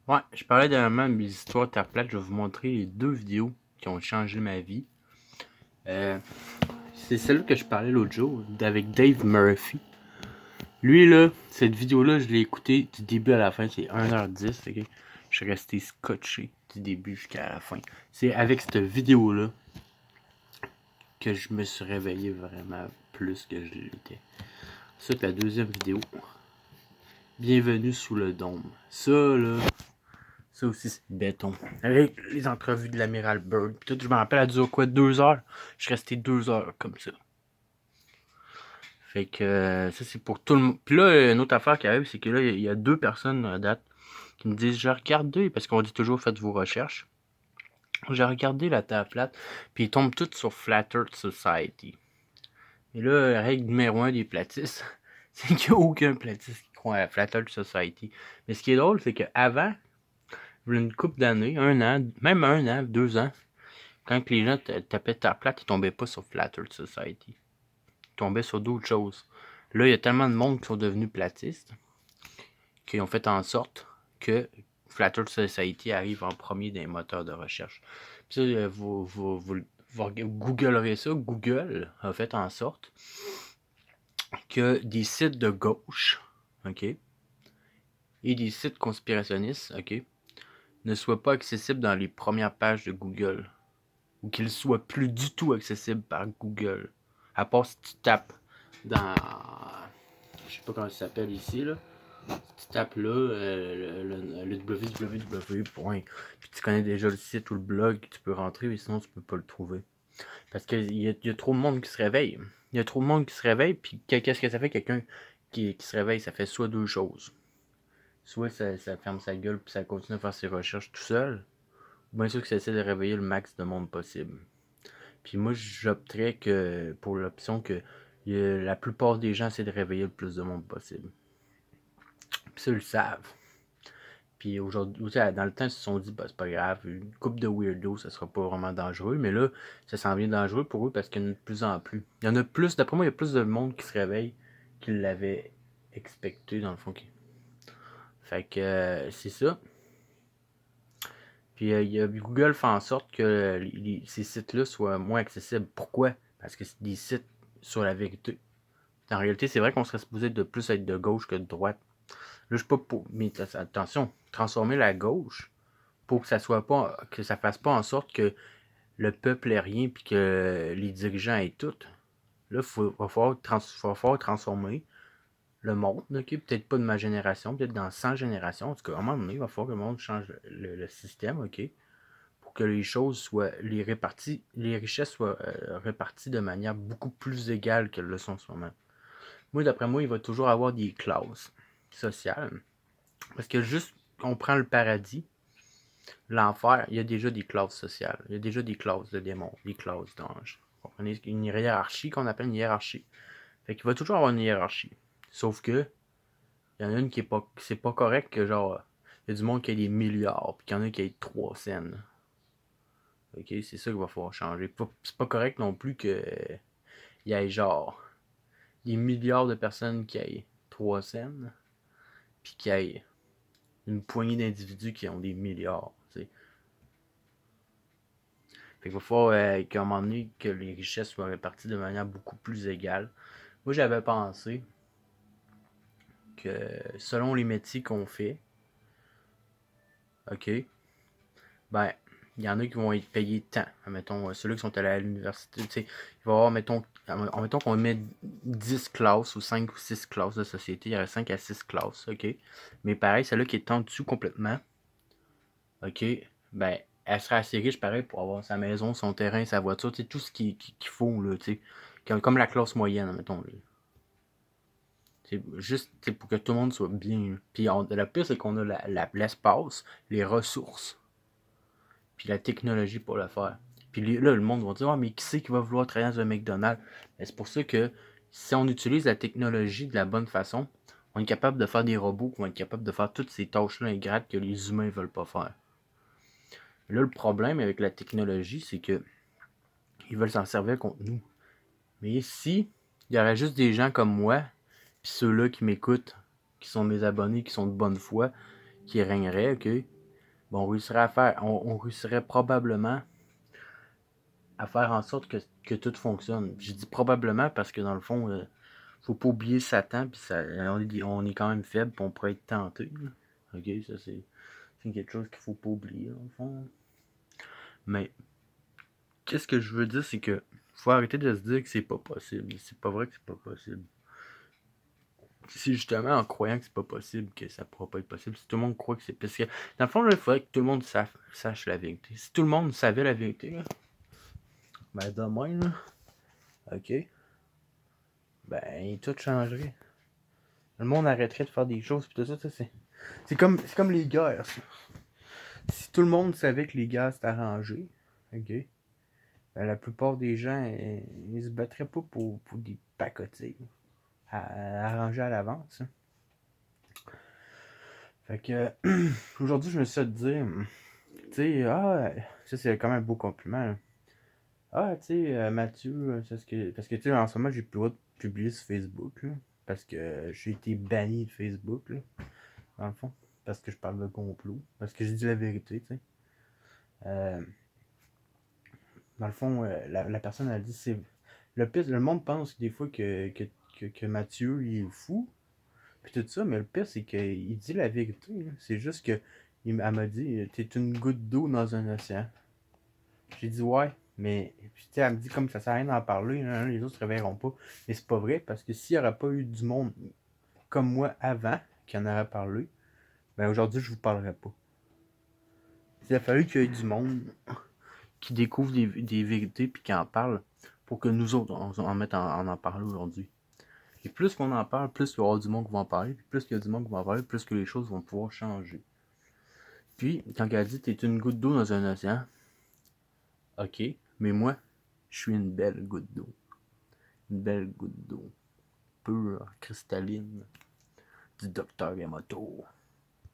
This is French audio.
Ouais, je parlais dernièrement de mes histoires terre plate. Je vais vous montrer les deux vidéos qui ont changé ma vie. Euh, c'est celle que je parlais l'autre jour avec Dave Murphy. Lui, là, cette vidéo-là, je l'ai écoutée du début à la fin. C'est 1h10. Ok? Je suis resté scotché du début jusqu'à la fin. C'est avec cette vidéo-là que je me suis réveillé vraiment plus que je l'étais. Ça, puis la deuxième vidéo. Bienvenue sous le dôme. Ça, là, ça aussi, c'est béton. Avec les entrevues de l'amiral Byrd. Puis tout, je me rappelle, elle a duré quoi, 2 heures? Je suis resté 2 heures comme ça. Fait que ça, c'est pour tout le monde. Puis là, une autre affaire qui arrive, c'est que là, il y a deux personnes à date qui me disent, j'ai regardé, parce qu'on dit toujours, faites vos recherches. J'ai regardé la Terre plate, puis ils tombent tous sur Flat Earth Society. Et là, la règle numéro 1 des platistes, c'est qu'il n'y a aucun platiste qui croit à la Flat Earth Society. Mais ce qui est drôle, c'est qu'avant, une couple d'années, 1 an, même 1 an, 2 ans, quand les gens tapaient Terre plate, ils tombaient pas sur Flat Earth Society. Ils tombaient sur d'autres choses. Là, il y a tellement de monde qui sont devenus platistes qui ont fait en sorte que Flat Earth Society arrive en premier dans les moteurs de recherche. Puis ça, vous googlerez ça. Google a fait en sorte que des sites de gauche, ok, et des sites conspirationnistes, ok, ne soient pas accessibles dans les premières pages de Google. Ou qu'ils soient plus du tout accessibles par Google. À part si tu tapes dans. Je sais pas comment ça s'appelle ici, là. Si tu tapes là, le www. Puis tu connais déjà le site ou le blog, tu peux rentrer, mais sinon tu peux pas le trouver. Parce qu'il y a trop de monde qui se réveille. Il y a trop de monde qui se réveille, puis qu'est-ce que ça fait quelqu'un qui se réveille? Ça fait soit deux choses. Soit ça ferme sa gueule, puis ça continue à faire ses recherches tout seul, ou bien sûr que ça essaie de réveiller le max de monde possible. Puis moi, j'opterais que pour l'option que la plupart des gens essaient de réveiller le plus de monde possible. Puis ça, ils le savent. Puis aujourd'hui, dans le temps, ils se sont dit, bah, c'est pas grave, une coupe de weirdos, ça sera pas vraiment dangereux. Mais là, ça s'en vient dangereux pour eux parce qu'il y en a de plus en plus. Il y en a plus, d'après moi, il y a plus de monde qui se réveille qu'ils l'avaient expecté, dans le fond. Fait que c'est ça. Puis Google fait en sorte que ces sites-là soient moins accessibles. Pourquoi? Parce que c'est des sites sur la vérité. En réalité, c'est vrai qu'on serait supposé de plus être de gauche que de droite. Là, je suis pas pour. Mais attention, transformer la gauche pour que ça soit pas. Que ça fasse pas en sorte que le peuple ait rien puis que les dirigeants aient tout. Là, va falloir transformer le monde, ok? Peut-être pas de ma génération, peut-être dans 100 générations. En tout cas, à un moment donné, il va falloir que le monde change le système, ok? Pour que les choses soient. Les richesses soient réparties de manière beaucoup plus égale qu'elles le sont en ce moment. Moi, d'après moi, il va toujours avoir des classes sociales. Parce que juste, on prend le paradis, l'enfer, il y a déjà des classes sociales. Il y a déjà des classes de démons, des classes d'anges. Vous comprenez? Une hiérarchie qu'on appelle une hiérarchie. Fait qu'il va toujours avoir une hiérarchie. Sauf que, il y en a une qui est pas, c'est pas correct que genre, il y a du monde qui a des milliards, puis qu'il y en a qui a 3 cents. Ok, c'est ça qu'il va falloir changer. C'est pas correct non plus que il y ait genre des milliards de personnes qui aient 3 cents, puis qu'il y ait une poignée d'individus qui ont des milliards. T'sais. Fait qu'il va falloir qu'à un moment donné, que les richesses soient réparties de manière beaucoup plus égale. Moi, j'avais pensé que selon les métiers qu'on fait, ok, ben, il y en a qui vont être payés tant. Mettons, ceux-là qui sont allés à l'université, tu sais, il va y avoir, mettons qu'on met 10 classes ou 5 ou 6 classes de société, il y aurait 5 à 6 classes, ok. Mais pareil, celle-là qui est en dessous complètement, ok, ben, elle serait assez riche, pareil, pour avoir sa maison, son terrain, sa voiture, tu sais, tout ce qu'il faut, là, tu sais. Comme la classe moyenne, mettons. C'est juste pour que tout le monde soit bien. Puis le pire, c'est qu'on a l'espace, les ressources, puis la technologie pour le faire. Puis là, le monde va dire, ah, mais qui c'est qui va vouloir travailler dans un McDonald's? Mais c'est pour ça que si on utilise la technologie de la bonne façon, on est capable de faire des robots qui vont être capables de faire toutes ces tâches-là ingrates que les humains ne veulent pas faire. Là, le problème avec la technologie, c'est que ils veulent s'en servir contre nous. Mais si il y aurait juste des gens comme moi, puis ceux-là qui m'écoutent, qui sont mes abonnés, qui sont de bonne foi, qui régnerait, ok? Bon, on réussirait probablement à faire en sorte que tout fonctionne. Je dis probablement parce que dans le fond, faut pas oublier Satan, puis on est quand même faible, puis on pourrait être tenté. Là. Ok, ça c'est quelque chose qu'il faut pas oublier, dans le fond. Mais qu'est-ce que je veux dire, c'est que faut arrêter de se dire que c'est pas possible. C'est pas vrai que c'est pas possible. C'est justement en croyant que c'est pas possible que ça pourra pas être possible. Si tout le monde croit que c'est. Parce que, dans le fond, là, il faudrait que tout le monde sache la vérité. Si tout le monde savait la vérité, là, ben demain, là, ok, ben tout changerait. Le monde arrêterait de faire des choses, pis tout ça, c'est comme les guerres. Ça. Si tout le monde savait que les guerres c'était arrangé, ok, ben, la plupart des gens, ils se battraient pas pour des pacotilles arrangées à l'avance. Hein. Fait que, aujourd'hui, je me suis fait dire, tu sais, ça c'est quand même un beau compliment. Là. Ah, tu sais, Mathieu, parce que tu sais, en ce moment, j'ai plus le droit de publier sur Facebook, là, parce que j'ai été banni de Facebook, là, dans le fond, parce que je parle de complot, parce que j'ai dit la vérité, tu sais. Euh, dans le fond, la personne a dit, c'est le monde pense des fois que Mathieu, il est fou, puis tout ça, mais le pire, c'est qu'il dit la vérité, là. C'est juste que, elle m'a dit, t'es une goutte d'eau dans un océan. J'ai dit ouais, mais puis, tu sais, elle me dit comme ça sert à rien d'en parler, hein, les autres se réveilleront pas. Mais c'est pas vrai, parce que s'il n'y aurait pas eu du monde comme moi avant qui en aurait parlé, ben aujourd'hui je vous parlerai pas. Il a fallu qu'il y ait du monde qui découvre des vérités puis qui en parle pour que nous autres on en mette en parler aujourd'hui. Et plus qu'on en parle, plus il y aura du monde qui va en parler, puis plus qu'il y a du monde qui va en parler, plus que les choses vont pouvoir changer. Puis, quand elle a dit t'es une goutte d'eau dans un océan, ok, mais moi, je suis une belle goutte d'eau. Une belle goutte d'eau. Pure, cristalline, du docteur Yamato.